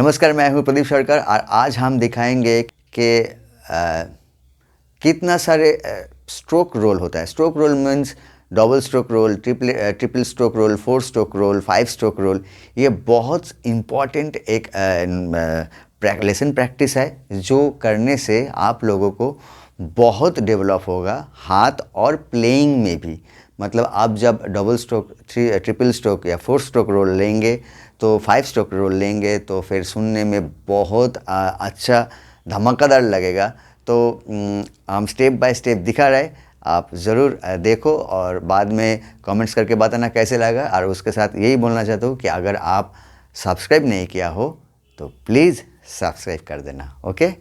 नमस्कार, मैं हूं प्रदीप सरकार और आज हम दिखाएंगे कि कितना सारे स्ट्रोक रोल होता है। Stroke roll means double stroke roll, triple stroke roll, 4 stroke roll, 5 stroke roll. ये बहुत इम्पॉर्टेंट एक लेसन प्रैक्टिस है जो करने से आप लोगों को बहुत डेवलप होगा हाथ और प्लेइंग में भी। मतलब आप जब डबल स्ट्रोक, ट्रिपल स्ट्रोक या 4 स्ट्रोक रोल लेंगे तो 5 स्ट्रोक रोल लेंगे तो फिर सुनने में बहुत अच्छा धमाकेदार लगेगा। तो हम स्टेप बाय स्टेप दिखा रहे, आप ज़रूर देखो और बाद में कमेंट्स करके बताना कैसे लगा। और उसके साथ यही बोलना चाहता हूँ कि अगर आप सब्सक्राइब नहीं किया हो तो प्लीज़ सब्सक्राइब कर देना। ओके।